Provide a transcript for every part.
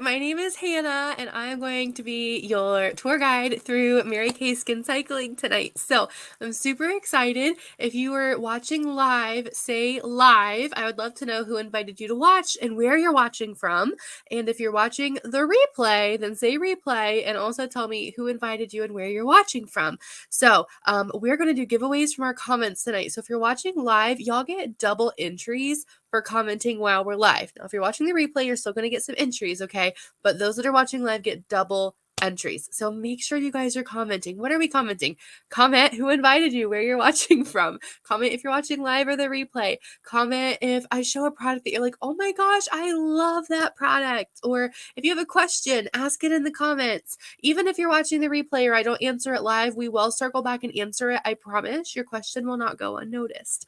my name is Hannah, and I'm going to be your tour guide through Mary Kay Skin Cycling tonight. So I'm super excited. If you were watching live, say live. I would love to know who invited you to watch and where you're watching from. And if you're watching the replay, then say replay and also tell me who invited you and where you're watching from. So we're going to do giveaways from our comments tonight. So if you're watching live, y'all get double entries for commenting while we're live. Now, if you're watching the replay, you're still going to get some entries, okay? But those that are watching live get double entries. So make sure you guys are commenting. What are we commenting? Comment who invited you, where you're watching from. Comment if you're watching live or the replay. Comment if I show a product that you're like, oh my gosh, I love that product. Or if you have a question, ask it in the comments. Even if you're watching the replay or I don't answer it live, we will circle back and answer it. I promise your question will not go unnoticed.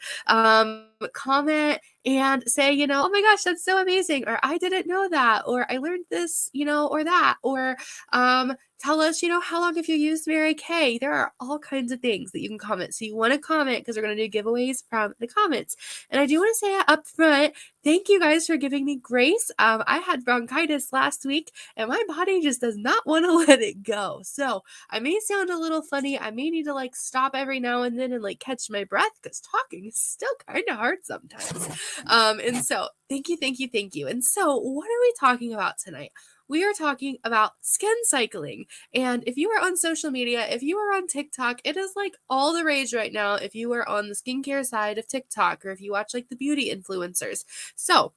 Comment and say, oh my gosh, that's so amazing, or I didn't know that, or I learned this, or that, or tell us, how long have you used Mary Kay? There are all kinds of things that you can comment. So you want to comment because we're going to do giveaways from the comments. And I do want to say up front, thank you guys for giving me grace. I had bronchitis last week and my body just does not want to let it go. So I may sound a little funny. I may need to stop every now and then and catch my breath because talking is still kind of hard sometimes. And so thank you, thank you, thank you. And so what are we talking about tonight? We are talking about skin cycling. And if you are on social media, if you are on TikTok, it is all the rage right now. If you are on the skincare side of TikTok, or if you watch the beauty influencers. So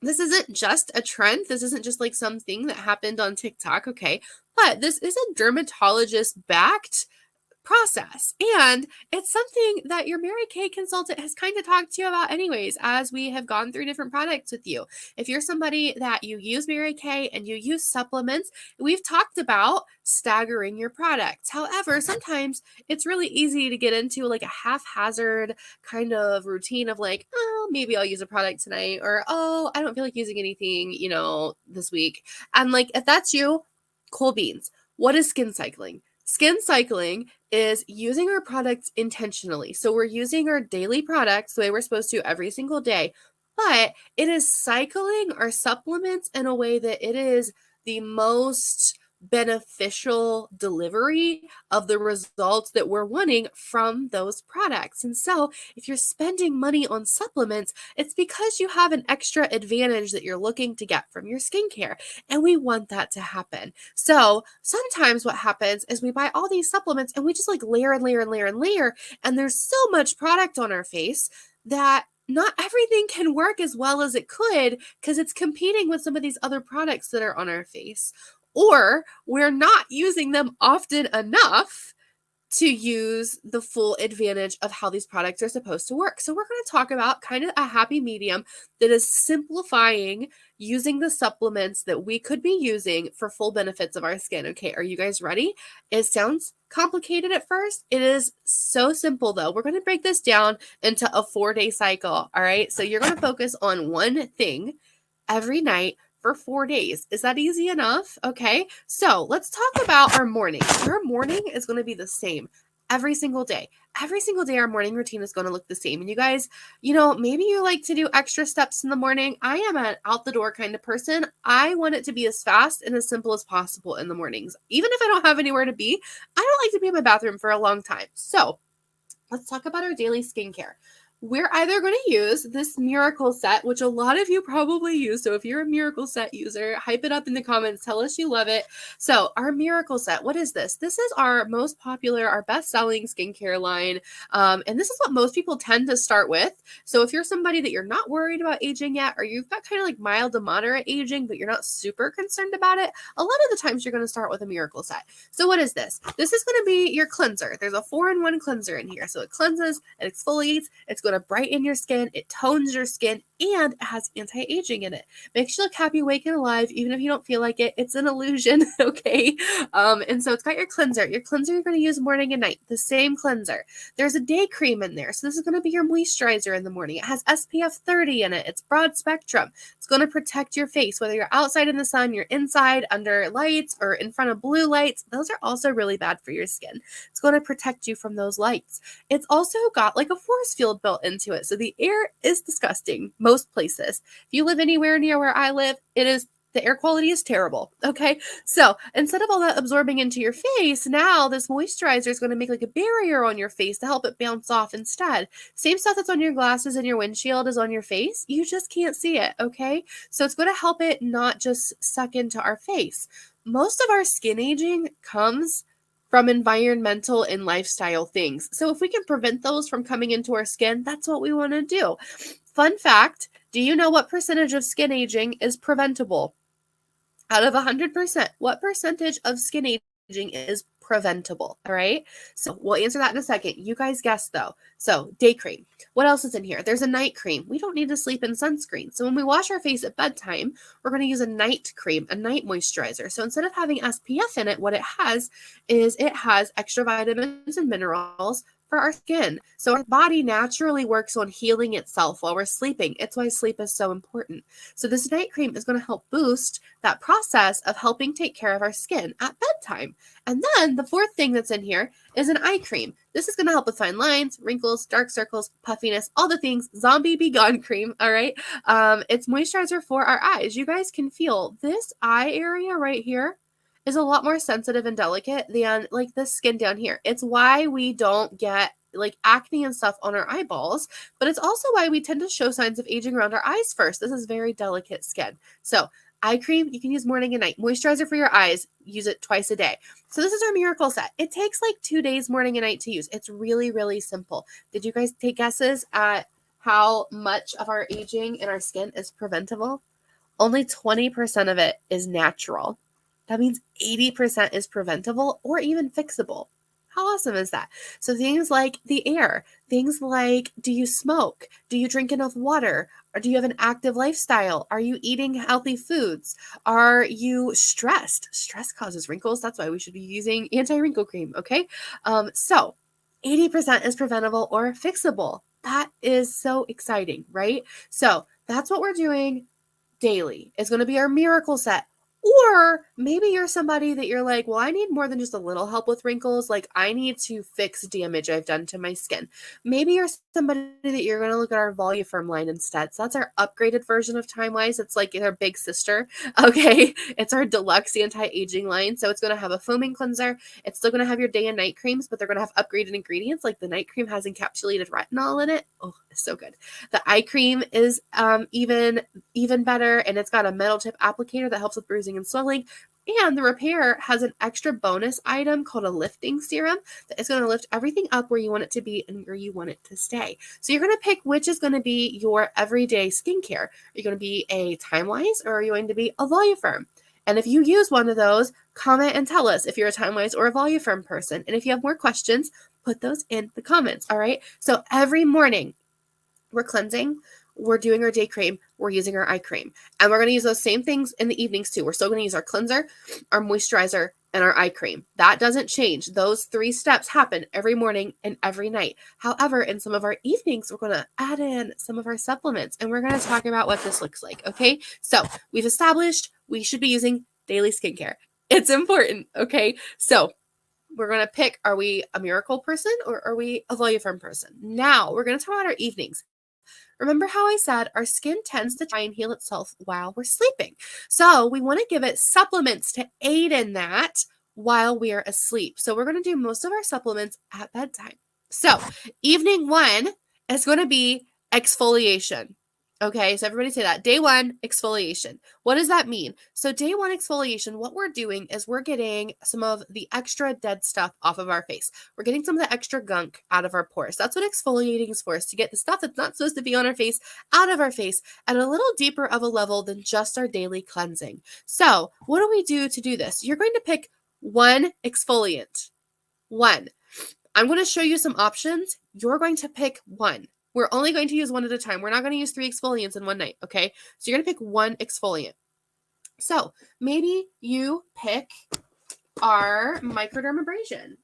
this isn't just a trend. This isn't just something that happened on TikTok. Okay. But this is a dermatologist backed process. And it's something that your Mary Kay consultant has kind of talked to you about anyways, as we have gone through different products with you. If you're somebody that you use Mary Kay and you use supplements, we've talked about staggering your products. However, sometimes it's really easy to get into a haphazard kind of routine of oh, maybe I'll use a product tonight, or oh, I don't feel like using anything, this week. And if that's you, cool beans. What is skin cycling? Skin cycling is using our products intentionally. So we're using our daily products the way we're supposed to every single day, but it is cycling our supplements in a way that it is the most beneficial delivery of the results that we're wanting from those products. And so if you're spending money on supplements, it's because you have an extra advantage that you're looking to get from your skincare. And we want that to happen. So sometimes what happens is we buy all these supplements and we just layer and layer and layer and layer. And there's so much product on our face that not everything can work as well as it could because it's competing with some of these other products that are on our face. Or we're not using them often enough to use the full advantage of how these products are supposed to work. So we're going to talk about kind of a happy medium that is simplifying using the supplements that we could be using for full benefits of our skin. Okay, are you guys ready? It sounds complicated at first. It is so simple though. We're going to break this down into a 4-day cycle. All right, so you're going to focus on one thing every night for 4 days. Is that easy enough? Okay, so let's talk about our morning. Our morning is going to be the same every single day. Every single day, our morning routine is going to look the same. And you guys, maybe you like to do extra steps in the morning. I am an out the door kind of person. I want it to be as fast and as simple as possible in the mornings. Even if I don't have anywhere to be, I don't like to be in my bathroom for a long time. So let's talk about our daily skincare. We're either going to use this Miracle Set, which a lot of you probably use. So if you're a Miracle Set user, hype it up in the comments. Tell us you love it. So our Miracle Set, what is this? This is our most popular, our best-selling skincare line. And this is what most people tend to start with. So if you're somebody that you're not worried about aging yet, or you've got kind of mild to moderate aging, but you're not super concerned about it, a lot of the times you're going to start with a Miracle Set. So what is this? This is going to be your cleanser. There's a 4-in-1 cleanser in here. So it cleanses, it exfoliates, it's going to brighten your skin, it tones your skin, and it has anti-aging in it. Makes you look happy, awake, and alive, even if you don't feel like it. It's an illusion, okay? And so it's got your cleanser. Your cleanser you're going to use morning and night, the same cleanser. There's a day cream in there, so this is going to be your moisturizer in the morning. It has SPF 30 in it. It's broad spectrum. It's going to protect your face, whether you're outside in the sun, you're inside under lights, or in front of blue lights. Those are also really bad for your skin. It's going to protect you from those lights. It's also got a force field built into it. So the air is disgusting most places. If you live anywhere near where I live, it is The air quality is terrible. Okay. So instead of all that absorbing into your face, now this moisturizer is going to make like a barrier on your face to help it bounce off instead. Same stuff that's on your glasses and your windshield is on your face. You just can't see it. Okay. So it's going to help it not just suck into our face. Most of our skin aging comes from environmental and lifestyle things. So if we can prevent those from coming into our skin, that's what we want to do. Fun fact, do you know what percentage of skin aging is preventable? Out of 100%, what percentage of skin aging is preventable? All right. So we'll answer that in a second. You guys guess though. So day cream. What else is in here? There's a night cream. We don't need to sleep in sunscreen. So when we wash our face at bedtime, we're going to use a night cream, a night moisturizer. So instead of having SPF in it, what it has is it has extra vitamins and minerals for our skin. So our body naturally works on healing itself while we're sleeping. It's why sleep is so important. So this night cream is going to help boost that process of helping take care of our skin at bedtime. And then the fourth thing that's in here is an eye cream. This is going to help with fine lines, wrinkles, dark circles, puffiness, all the things. Zombie Be Gone cream, all right? It's moisturizer for our eyes. You guys can feel this eye area right here is a lot more sensitive and delicate than like the skin down here. It's why we don't get like acne and stuff on our eyeballs, but it's also why we tend to show signs of aging around our eyes first. This is very delicate skin. So eye cream, you can use morning and night. Moisturizer for your eyes, use it twice a day. So this is our miracle set. It takes like 2 days, morning and night to use. It's really, really simple. Did you guys take guesses at how much of our aging in our skin is preventable? Only 20% of it is natural. That means 80% is preventable or even fixable. How awesome is that? So things like the air, things like, do you smoke? Do you drink enough water? Or do you have an active lifestyle? Are you eating healthy foods? Are you stressed? Stress causes wrinkles. That's why we should be using anti-wrinkle cream, okay? So 80% is preventable or fixable. That is so exciting, right? So that's what we're doing daily. It's going to be our miracle set. Or maybe you're somebody that you're like, well, I need more than just a little help with wrinkles. Like, I need to fix damage I've done to my skin. Maybe you're somebody that you're going to look at our Voluform line instead. So that's our upgraded version of Time Wise. It's like our big sister. Okay. It's our deluxe anti-aging line. So it's going to have a foaming cleanser. It's still going to have your day and night creams, but they're going to have upgraded ingredients. Like the night cream has encapsulated retinol in it. Oh, it's so good. The eye cream is even better, and it's got a metal tip applicator that helps with bruising and swelling. And the repair has an extra bonus item called a lifting serum that is going to lift everything up where you want it to be and where you want it to stay. So you're going to pick which is going to be your everyday skincare. Are you going to be a Time Wise or are you going to be a Voluform? And if you use one of those, comment and tell us if you're a Time Wise or a Voluform person. And if you have more questions, put those in the comments. All right. So every morning we're cleansing, we're doing our day cream, we're using our eye cream. And we're going to use those same things in the evenings too. We're still going to use our cleanser, our moisturizer, and our eye cream. That doesn't change. Those 3 steps happen every morning and every night. However, in some of our evenings, we're going to add in some of our supplements and we're going to talk about what this looks like. Okay. So we've established we should be using daily skincare. It's important. Okay. So we're going to pick, are we a miracle person or are we a Voluform person? Now we're going to talk about our evenings. Remember how I said our skin tends to try and heal itself while we're sleeping. So we want to give it supplements to aid in that while we are asleep. So we're going to do most of our supplements at bedtime. So evening 1 is going to be exfoliation. Okay, so everybody say that. Day 1, exfoliation. What does that mean? So day 1 exfoliation, what we're doing is we're getting some of the extra dead stuff off of our face. We're getting some of the extra gunk out of our pores. That's what exfoliating is for, is to get the stuff that's not supposed to be on our face out of our face at a little deeper of a level than just our daily cleansing. So what do we do to do this? You're going to pick one exfoliant. One. I'm going to show you some options. You're going to pick one. We're only going to use one at a time. We're not going to use 3 exfoliants in one night, okay? So you're going to pick one exfoliant. So maybe you pick our microdermabrasion.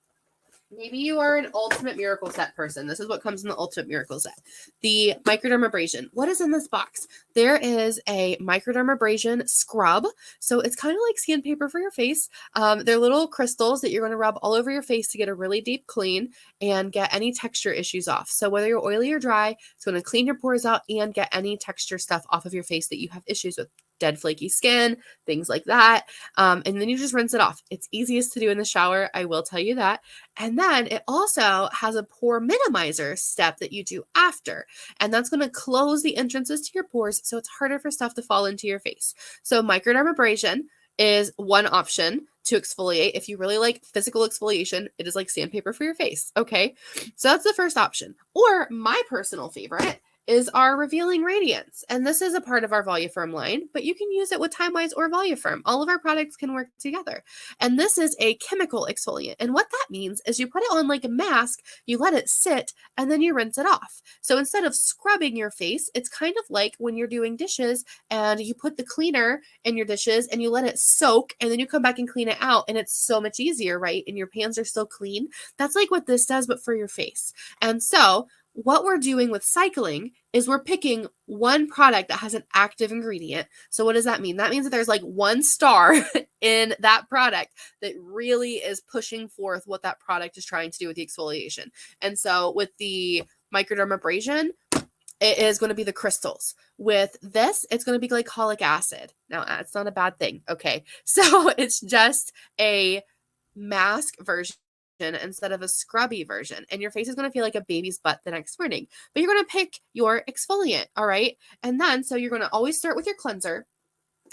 Maybe you are an Ultimate Miracle Set person. This is what comes in the Ultimate Miracle Set. The microdermabrasion. What is in this box? There is a microdermabrasion scrub. So it's kind of like sandpaper for your face. They're little crystals that you're going to rub all over your face to get a really deep clean and get any texture issues off. So whether you're oily or dry, it's going to clean your pores out and get any texture stuff off of your face that you have issues with. dead flaky skin, things like that. And then you just rinse it off. It's easiest to do in the shower, I will tell you that. And then it also has a pore minimizer step that you do after. And that's going to close the entrances to your pores so it's harder for stuff to fall into your face. So microdermabrasion is one option to exfoliate. If you really like physical exfoliation, it is like sandpaper for your face. Okay. So that's the first option. Or my personal favorite is our Revealing Radiance. And this is a part of our Voluform line, but you can use it with Timewise or Voluform. All of our products can work together. And this is a chemical exfoliant. And what that means is you put it on like a mask, you let it sit, and then you rinse it off. So instead of scrubbing your face, it's kind of like when you're doing dishes and you put the cleaner in your dishes and you let it soak, and then you come back and clean it out, and it's so much easier, right? And your pans are still clean. That's like what this does, but for your face. And so what we're doing with cycling is we're picking one product that has an active ingredient. So what does that mean? That means that there's like one star in that product that really is pushing forth what that product is trying to do with the exfoliation. And so with the microdermabrasion, it is going to be the crystals. With this, it's going to be glycolic acid. Now, that's not a bad thing. Okay. So it's just a mask version instead of a scrubby version. And your face is going to feel like a baby's butt the next morning. But you're going to pick your exfoliant, all right? And then, so you're going to always start with your cleanser,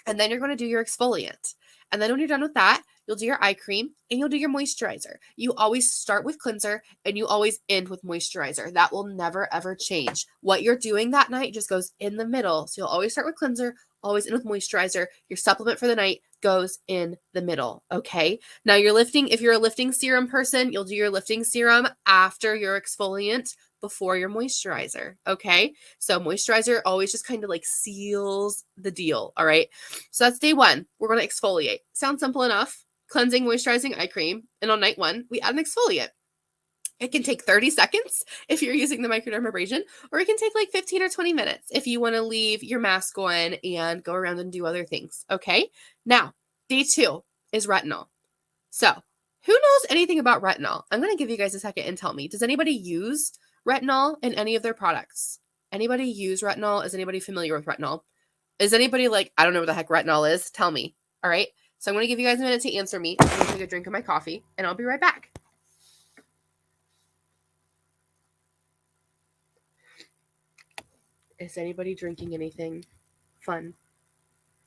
and then you're going to do your exfoliant. And then when you're done with that, you'll do your eye cream and you'll do your moisturizer. You always start with cleanser and you always end with moisturizer. That will never, ever change. What you're doing that night just goes in the middle. So you'll always start with cleanser, always end with moisturizer. Your supplement for the night goes in the middle. Okay. Now if you're a lifting serum person, you'll do your lifting serum after your exfoliant, before your moisturizer. Okay. So moisturizer always just kind of like seals the deal. All right. So that's day one. We're going to exfoliate. Sounds simple enough. Cleansing, moisturizing, eye cream. And on night one, we add an exfoliant. It can take 30 seconds if you're using the microdermabrasion, or it can take like 15 or 20 minutes if you want to leave your mask on and go around and do other things. Okay. Now, day two is retinol. So who knows anything about retinol? I'm going to give you guys a second and tell me, does anybody use retinol in any of their products? Anybody use retinol? Is anybody familiar with retinol? Is anybody like, I don't know what the heck retinol is? Tell me. All right. So I'm going to give you guys a minute to answer me. I'm going to take a drink of my coffee and I'll be right back. Is anybody drinking anything fun?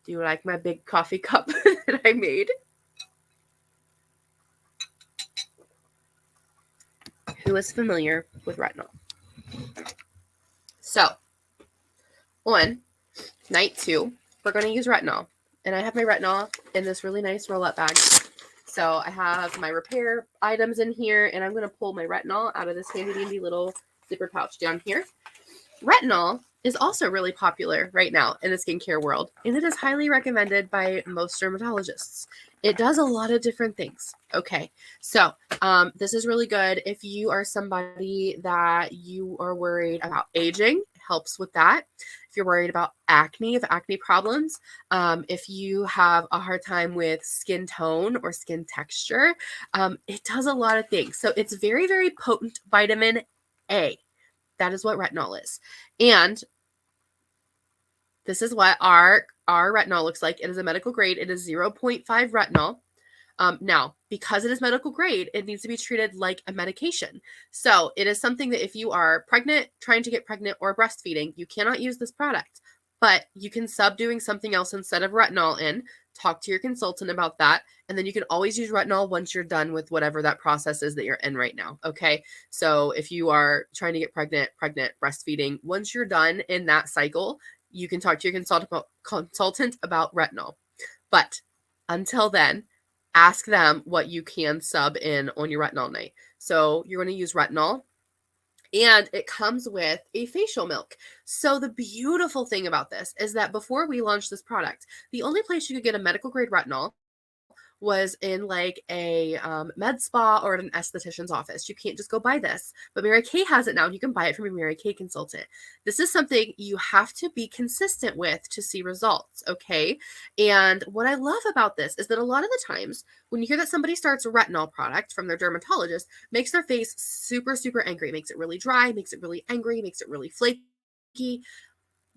Do you like my big coffee cup that I made? Who is familiar with retinol? So, on night two, we're going to use retinol. And I have my retinol in this really nice roll-up bag. So I have my repair items in here, and I'm going to pull my retinol out of this handy-dandy little zipper pouch down here. Retinol is also really popular right now in the skincare world, and it is highly recommended by most dermatologists. It does a lot of different things. Okay, so this is really good if you are somebody that you are worried about aging. It helps with that. If you're worried about acne problems, if you have a hard time with skin tone or skin texture, it does a lot of things. So it's very, very potent vitamin A. That is what retinol is. And this is what our retinol looks like. It is a medical grade. It is 0.5 retinol. Now, because it is medical grade, it needs to be treated like a medication. So it is something that if you are pregnant, trying to get pregnant, or breastfeeding, you cannot use this product. But you can sub doing something else instead of retinol in. Talk to your consultant about that. And then you can always use retinol once you're done with whatever that process is that you're in right now. Okay. So if you are trying to get pregnant, breastfeeding, once you're done in that cycle, you can talk to your consultant about retinol. But until then, ask them what you can sub in on your retinol night. So you're going to use retinol. And it comes with a facial milk. So the beautiful thing about this is that before we launched this product, the only place you could get a medical grade retinol was in like a med spa or at an esthetician's office. You can't just go buy this. But Mary Kay has it now. You can buy it from a Mary Kay consultant. This is something you have to be consistent with to see results, okay? And what I love about this is that a lot of the times when you hear that somebody starts a retinol product from their dermatologist, makes their face super, super angry, makes it really dry, makes it really angry, makes it really flaky.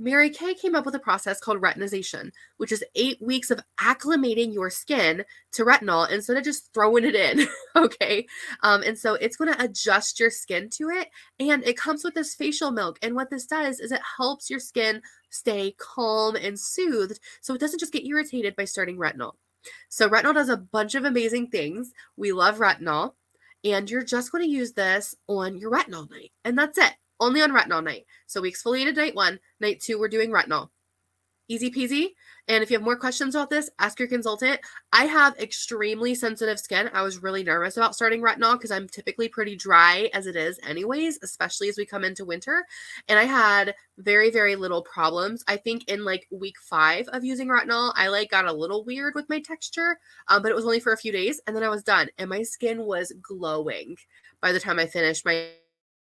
Mary Kay came up with a process called retinization, which is 8 weeks of acclimating your skin to retinol instead of just throwing it in. Okay. And so it's going to adjust your skin to it. And it comes with this facial milk. And what this does is it helps your skin stay calm and soothed so it doesn't just get irritated by starting retinol. So, retinol does a bunch of amazing things. We love retinol. And you're just going to use this on your retinol night. And that's it. Only on retinol night. So we exfoliated night 1. Night 2, we're doing retinol. Easy peasy. And if you have more questions about this, ask your consultant. I have extremely sensitive skin. I was really nervous about starting retinol because I'm typically pretty dry as it is anyways, especially as we come into winter. And I had very, very little problems. I think in like week 5 of using retinol, I like got a little weird with my texture, but it was only for a few days and then I was done. And my skin was glowing by the time I finished my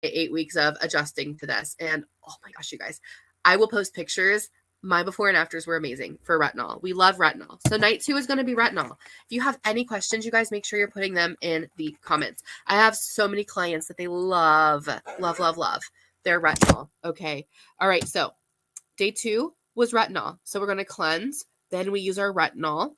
8 weeks of adjusting to this. And oh my gosh, you guys, I will post pictures. My before and afters were amazing for retinol. We love retinol. So night 2 is going to be retinol. If you have any questions, you guys make sure you're putting them in the comments. I have so many clients that they love their retinol. Okay. All right. So day 2 was retinol. So we're going to cleanse. Then we use our retinol.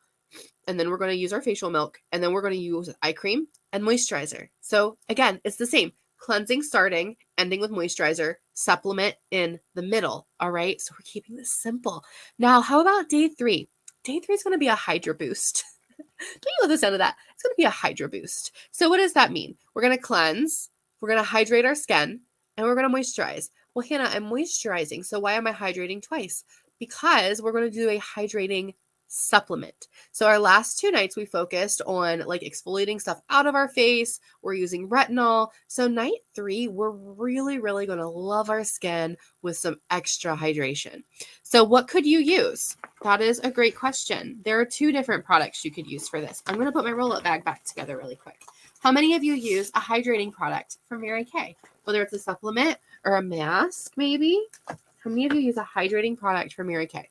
And then we're going to use our facial milk. And then we're going to use eye cream and moisturizer. So again, it's the same. Cleansing starting, ending with moisturizer, supplement in the middle. All right. So we're keeping this simple. Now, how about day 3? Day 3 is going to be a Hydra Boost. Don't you love the sound of that? It's going to be a Hydra Boost. So what does that mean? We're going to cleanse, we're going to hydrate our skin, and we're going to moisturize. Well, Hannah, I'm moisturizing. So why am I hydrating twice? Because we're going to do a hydrating supplement. So our last 2 nights we focused on like exfoliating stuff out of our face. We're using retinol. So night 3, we're really going to love our skin with some extra hydration. So what could you use? That is a great question. There are 2 different products you could use for this. I'm going to put my roll-up bag back together really quick. How many of you use a hydrating product from Mary Kay? Whether it's a supplement or a mask, maybe? How many of you use a hydrating product from Mary Kay?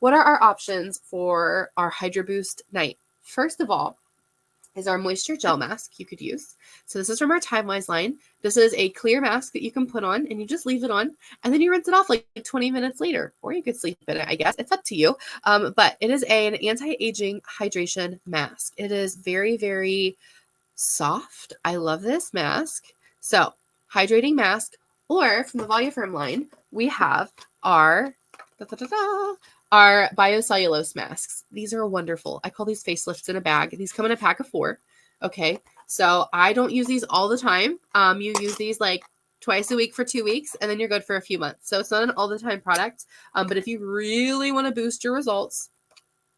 What are our options for our Hydra Boost night? First of all, is our moisture gel mask you could use. So this is from our Timewise line. This is a clear mask that you can put on and you just leave it on and then you rinse it off like 20 minutes later, or you could sleep in it, I guess. It's up to you. But it is an anti-aging hydration mask. It is very, very soft. I love this mask. So hydrating mask, or from the Voluform line, we have our our biocellulose masks. These are wonderful. I call these facelifts in a bag. These come in a pack of 4. Okay. So I don't use these all the time. You use these like twice a week for 2 weeks, and then you're good for a few months. So it's not an all the time product. But if you really want to boost your results,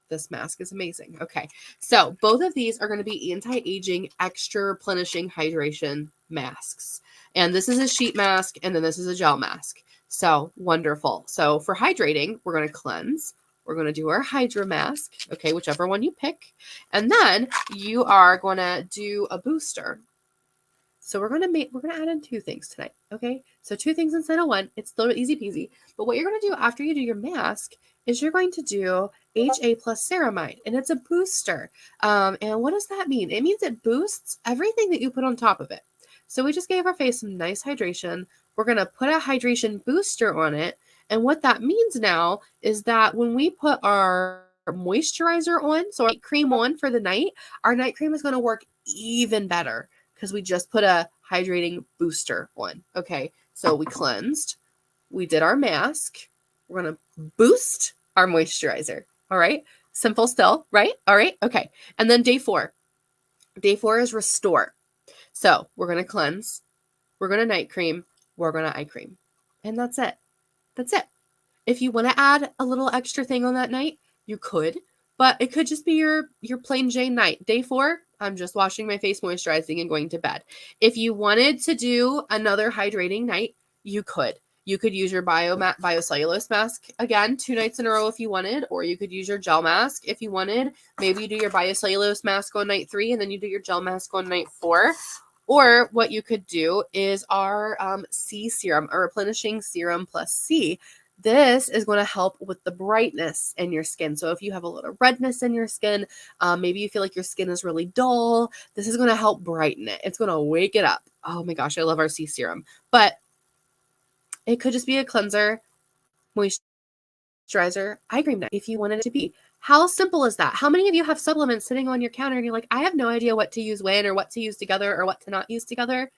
this mask is amazing. Okay. So both of these are going to be anti-aging, extra replenishing hydration masks. And this is a sheet mask, and then this is a gel mask. So wonderful. So for hydrating, we're going to cleanse. We're going to do our Hydra mask. Okay, whichever one you pick. And then you are going to do a booster. So we're going to add in 2 things tonight. Okay. So 2 things instead of 1. It's still easy peasy. But what you're going to do after you do your mask is you're going to do HA plus ceramide, and it's a booster. And what does that mean? It means it boosts everything that you put on top of it. So we just gave our face some nice hydration. We're going to put a hydration booster on it. And what that means now is that when we put our moisturizer on, so our night cream on for the night, our night cream is going to work even better because we just put a hydrating booster on. Okay, so we cleansed. We did our mask. We're going to boost our moisturizer. All right, simple still, right? All right, okay. And then day 4. Day 4 is restore. So we're going to cleanse. We're going to night cream. We're going to eye cream. And that's it. That's it. If you want to add a little extra thing on that night, you could, but it could just be your plain Jane night. Day 4, I'm just washing my face, moisturizing, and going to bed. If you wanted to do another hydrating night, you could. You could use your biocellulose mask again 2 nights in a row if you wanted, or you could use your gel mask if you wanted. Maybe you do your biocellulose mask on night 3 and then you do your gel mask on night 4. Or what you could do is our C serum, a replenishing serum plus C. This is going to help with the brightness in your skin. So if you have a lot of redness in your skin, maybe you feel like your skin is really dull, this is going to help brighten it. It's going to wake it up. Oh my gosh, I love our C serum. But it could just be a cleanser, moisturizer, moisturizer, eye cream night if you wanted it to be. How simple is that? How many of you have supplements sitting on your counter and you're like, I have no idea what to use when or what to use together or what to not use together?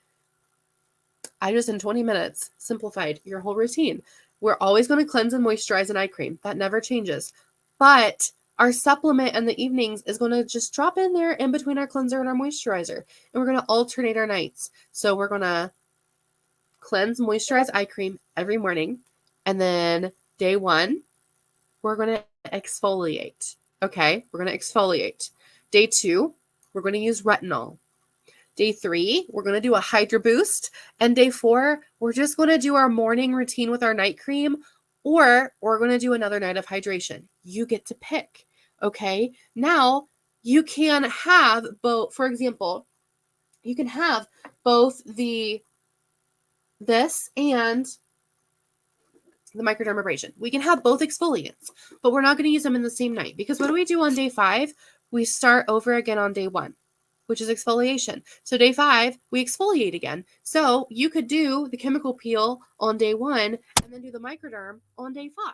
I just, in 20 minutes, simplified your whole routine. We're always going to cleanse and moisturize an eye cream. That never changes. But our supplement in the evenings is going to just drop in there in between our cleanser and our moisturizer. And we're going to alternate our nights. So we're going to cleanse, moisturize eye cream every morning. And then day 1, we're going to exfoliate. Okay, we're going to exfoliate. Day 2, we're going to use retinol. Day 3, we're going to do a Hydra Boost. And day 4, we're just going to do our morning routine with our night cream, or we're going to do another night of hydration. You get to pick. Okay, now you can have both, for example, you can have both this and the microdermabrasion. We can have both exfoliants, but we're not going to use them in the same night, because what do we do on day 5? We start over again on day 1, which is exfoliation. So day 5, we exfoliate again. So you could do the chemical peel on day 1 and then do the microderm on day 5.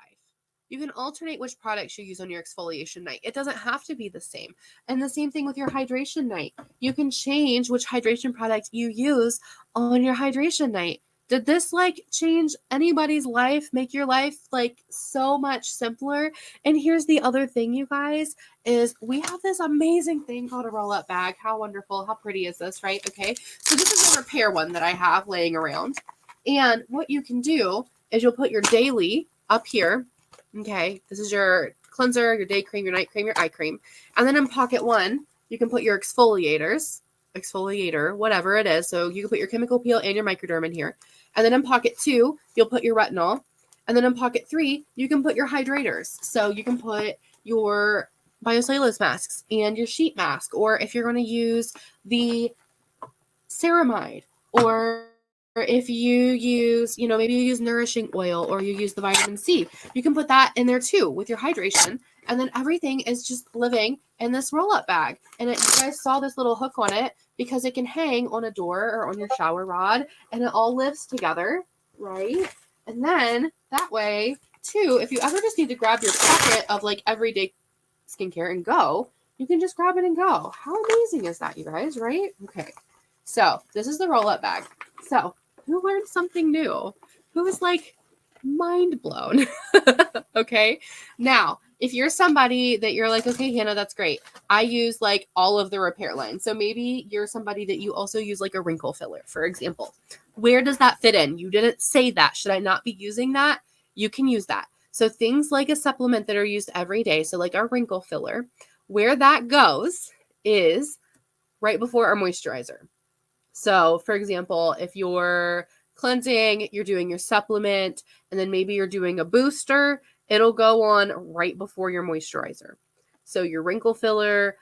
You can alternate which products you use on your exfoliation night. It doesn't have to be the same. And the same thing with your hydration night. You can change which hydration product you use on your hydration night. Did this change anybody's life, make your life so much simpler? And here's the other thing, you guys, is we have this amazing thing called a roll-up bag. How wonderful, how pretty is this, right? Okay, so this is a repair one that I have laying around. And what you can do is you'll put your daily up here. Okay, this is your cleanser, your day cream, your night cream, your eye cream. And then in pocket 1, you can put your exfoliator, whatever it is. So you can put your chemical peel and your microderm in here. And then in pocket 2, you'll put your retinol. And then in pocket 3, you can put your hydrators. So you can put your biocellulose masks and your sheet mask. Or if you're going to use the ceramide, or if you use, maybe you use nourishing oil, or you use the vitamin C, you can put that in there too with your hydration. And then everything is just living in this roll-up bag. And you guys saw this little hook on it because it can hang on a door or on your shower rod, and it all lives together, right? And then that way too, if you ever just need to grab your packet of everyday skincare and go, you can just grab it and go. How amazing is that, you guys, right? Okay. So this is the roll-up bag. So who learned something new? Who was mind blown? Okay. Now, if you're somebody that you're okay, Hannah, that's great. I use all of the repair lines. So maybe you're somebody that you also use a wrinkle filler, for example. Where does that fit in? You didn't say that. Should I not be using that? You can use that. So things like a supplement that are used every day, so our wrinkle filler, where that goes is right before our moisturizer. So for example, if you're cleansing, you're doing your supplement, and then maybe you're doing a booster, it'll go on right before your moisturizer. So your wrinkle filler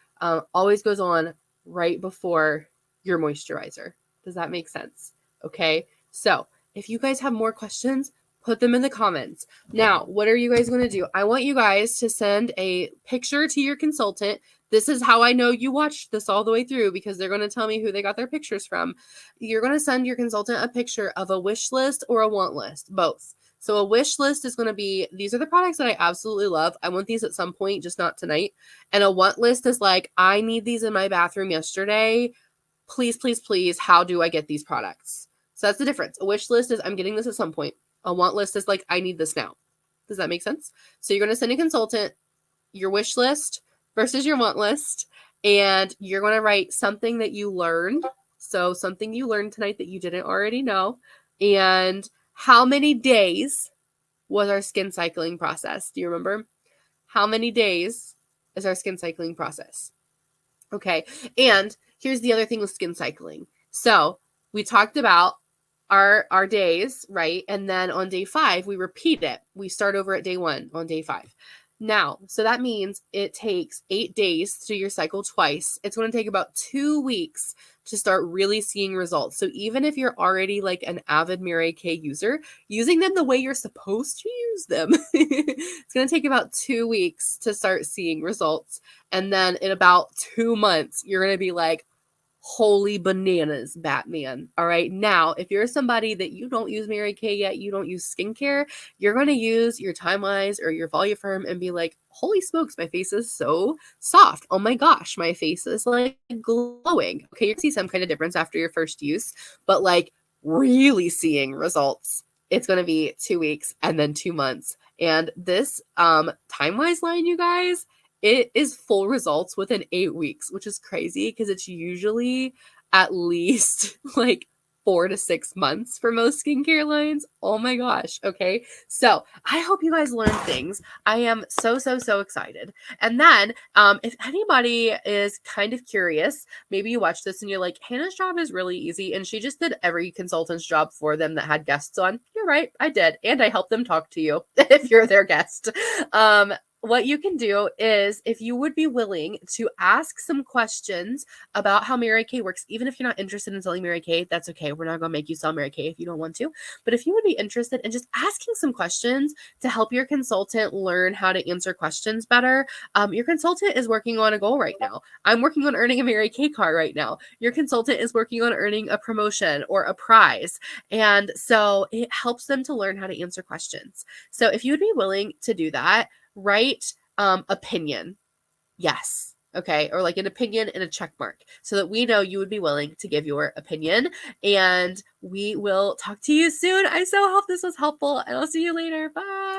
always goes on right before your moisturizer. Does that make sense? Okay. So if you guys have more questions, put them in the comments. Now, what are you guys going to do? I want you guys to send a picture to your consultant. This is how I know you watched this all the way through, because they're going to tell me who they got their pictures from. You're going to send your consultant a picture of a wish list or a want list, both. So a wish list is going to be, these are the products that I absolutely love. I want these at some point, just not tonight. And a want list is I need these in my bathroom yesterday. Please, please, please, how do I get these products? So that's the difference. A wish list is I'm getting this at some point. A want list is I need this now. Does that make sense? So you're going to send a consultant your wish list versus your want list, and you're going to write something that you learned. So something you learned tonight that you didn't already know, and how many days was our skin cycling process? Do you remember? How many days is our skin cycling process? Okay. And here's the other thing with skin cycling. So we talked about our days, right? And then on day 5, we repeat it. We start over at day 1 on day 5. Now, so that means it takes 8 days to do your cycle twice. It's going to take about 2 weeks to start really seeing results. So even if you're already an avid Mary Kay user, using them the way you're supposed to use them, it's going to take about 2 weeks to start seeing results. And then in about 2 months, you're going to be Holy bananas, Batman. All right. Now, if you're somebody that you don't use Mary Kay yet, you don't use skincare, you're going to use your Time Wise or your Voluform and be like, holy smokes, my face is so soft. Oh my gosh, my face is like glowing. Okay. You're going to see some kind of difference after your first use, but like really seeing results, it's going to be 2 weeks and then 2 months. And this Time Wise line, you guys, it is full results within 8 weeks, which is crazy because it's usually at least like 4 to 6 months for most skincare lines. Oh my gosh. Okay. So I hope you guys learned things. I am so excited. And then if anybody is kind of curious, maybe you watch this and you're like, Hannah's job is really easy. And she just did every consultant's job for them that had guests on. You're right. I did. And I helped them talk to you if you're their guest. What you can do is, if you would be willing to ask some questions about how Mary Kay works, even if you're not interested in selling Mary Kay, that's okay. We're not going to make you sell Mary Kay if you don't want to. But if you would be interested in just asking some questions to help your consultant learn how to answer questions better, your consultant is working on a goal right now. I'm working on earning a Mary Kay card right now. Your consultant is working on earning a promotion or a prize. And so it helps them to learn how to answer questions. So if you would be willing to do that, write opinion. Yes. Okay. Or like an opinion and a check mark so that we know you would be willing to give your opinion. And we will talk to you soon. I so hope this was helpful, and I'll see you later. Bye.